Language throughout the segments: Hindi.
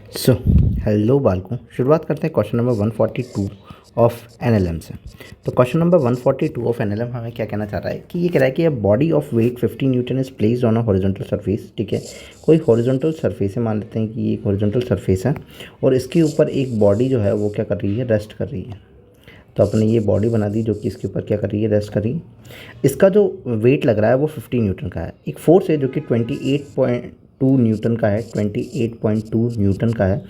सो हेलो बालकों, शुरुआत करते हैं क्वेश्चन नंबर 142 ऑफ एनएलएम से। तो क्वेश्चन नंबर 142 ऑफ एनएलएम हमें क्या कहना चाह रहा है कि ये कह रहा है कि body of weight 50 newton is placed on a horizontal surface. ठीक है, कोई हॉरिजॉन्टल सरफेस है, मान लेते हैं कि ये एक हॉरिजॉन्टल सरफेस है और इसके ऊपर एक बॉडी जो है वो क्या कर रही है, रेस्ट कर रही है। तो अपने ये बॉडी बना दी जो कि इसके ऊपर क्या कर रही है, रेस्ट कर रही है। इसका जो वेट लग रहा है वो 50 न्यूटन का है। एक फोर्स है जो कि 28.2 न्यूटन का है, 28.2 न्यूटन का है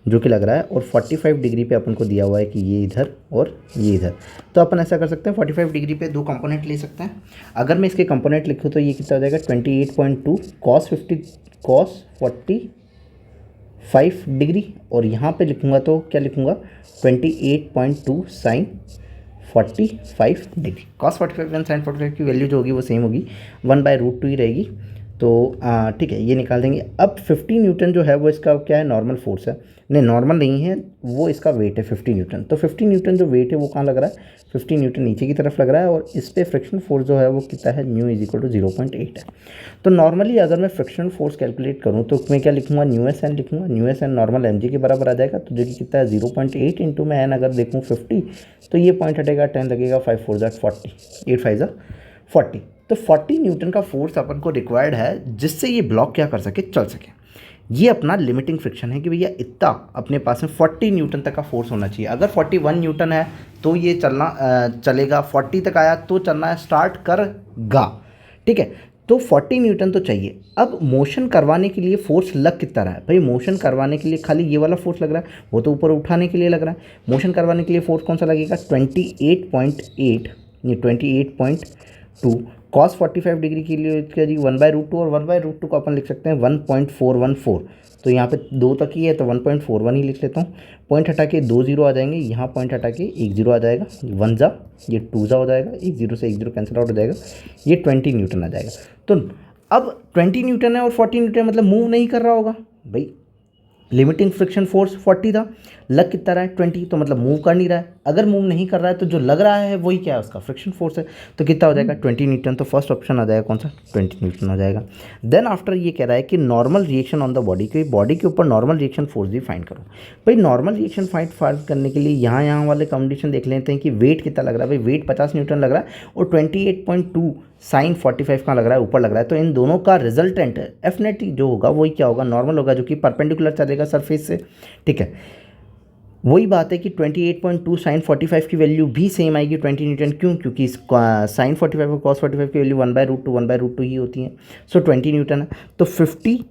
जो कि लग रहा है, और 45 डिग्री पे अपन को दिया हुआ है कि ये इधर और ये इधर। तो अपन ऐसा कर सकते हैं, 45 डिग्री पे दो कंपोनेंट ले सकते हैं। अगर मैं इसके कंपोनेंट लिखूँ तो ये कितना हो जाएगा, 28.2 cos 45 डिग्री, और यहाँ पे लिखूँगा तो क्या लिखूँगा, 28.2 sine 45 degree. cos 45 and sine 45 की वैल्यू जो होगी वो सेम होगी, 1/√2 ही रहेगी। तो ठीक है, ये निकाल देंगे। अब 50 न्यूटन जो है वो इसका क्या है, नॉर्मल फोर्स है, नहीं नॉर्मल नहीं है, वो इसका वेट है 50 न्यूटन। तो 50 न्यूटन जो वेट है वो कहाँ लग रहा है, 50 न्यूटन नीचे की तरफ लग रहा है, और इस पर फ्रिक्शन फोर्स जो है वो कितना है, न्यू इज इक्वल टू 0.8 है। तो नॉर्मली अगर मैं फ्रिक्शन फोर्स कैलकुलेट करूँ तो मैं क्या लिखूँगा, न्यू एस एन लिखूँगा। Mu s N normal m g के बराबर आ जाएगा, तो जो कि कितना है 0.8 इंटू मैं एन अगर देखूँ 50, तो ये पॉइंट हटेगा, 10 लगेगा, 5 4 ज़ा 40, 8 5 ज़ा 40। तो 40 न्यूटन का फोर्स अपन को रिक्वायर्ड है जिससे ये ब्लॉक क्या कर सके, चल सके। ये अपना लिमिटिंग फ्रिक्शन है कि भैया इतना अपने पास में 40 न्यूटन तक का फोर्स होना चाहिए। अगर 41 न्यूटन है तो ये चलेगा, 40 तक आया तो चलना स्टार्ट करेगा। ठीक है, तो 40 न्यूटन तो चाहिए। अब मोशन करवाने के लिए फोर्स लग कितना रहा है भाई, मोशन करवाने के लिए खाली ये वाला फोर्स लग रहा है, वो तो ऊपर उठाने के लिए लग रहा है। मोशन करवाने के लिए फोर्स कौन सा लगेगा, 28.8, ये 28.2 cos 45 डिग्री के लिए क्या जी 1/√2, और 1/√2 को अपन लिख सकते हैं 1.414। तो यहाँ पे दो तक ही है तो 1.41 ही लिख लेता हूँ। पॉइंट हटा के 2 0 आ जाएंगे, यहाँ पॉइंट हटा के 1 0 आ जाएगा, 1 जा ये 2 जा हो जाएगा, 1 0 से 1 0 कैंसिल आउट हो जाएगा, ये 20 न्यूटन आ जाएगा। तो अब 20 न्यूटन है और 40 न्यूटन मतलब मूव नहीं कर रहा होगा भाई, लिमिटिंग फ्रिक्शन फोर्स 40 था, लग कितना रहा है 20, तो मतलब मूव कर नहीं रहा है। अगर मूव नहीं कर रहा है तो जो लग रहा है वही क्या है, उसका फ्रिक्शन फोर्स है। तो कितना हो जाएगा 20 न्यूटन। तो फर्स्ट ऑप्शन आ जाएगा कौन सा, 20 न्यूटन हो जाएगा। देन आफ्टर ये कह रहा है कि normal reaction on the body, के बॉडी के ऊपर नॉर्मल रिएक्शन फोर्स भी फाइंड करो। भाई नॉर्मल रिएक्शन फाइंड करने के लिए यहाँ वाले कंडीशन देख लेते हैं कि वेट कितना लग रहा है। भाई वेट 50 न्यूटन लग रहा है और 28.2 साइन 45 का लग रहा है, ऊपर लग रहा है। तो इन दोनों का रिजल्टेंट एफ नेट जो होगा वही क्या होगा, नॉर्मल होगा, जो कि परपेंडिकुलर चलेगा सरफेस से। ठीक है, वही बात है कि 28.2 साइन 45 की वैल्यू भी सेम आएगी 20 न्यूटन। क्यों, क्योंकि साइन 45 और कॉस 45 की वैल्यू 1/√2 ही होती है। सो 20 न्यूटन है। तो 50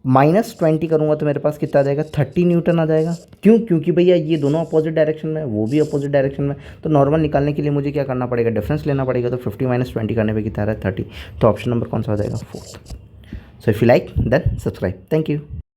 माइनस 20 करूँगा तो मेरे पास कितना आ जाएगा, 30 न्यूटन आ जाएगा। क्यों, क्योंकि भैया ये दोनों अपोजिट डायरेक्शन में, वो भी अपोजिट डायरेक्शन में। तो नॉर्मल निकालने के लिए मुझे क्या करना पड़ेगा, डिफरेंस लेना पड़ेगा। तो 50 माइनस 20 करने पे कितना आ रहा है, 30। तो ऑप्शन नंबर कौन सा हो जाएगा, 4th। So if you like then subscribe. Thank you.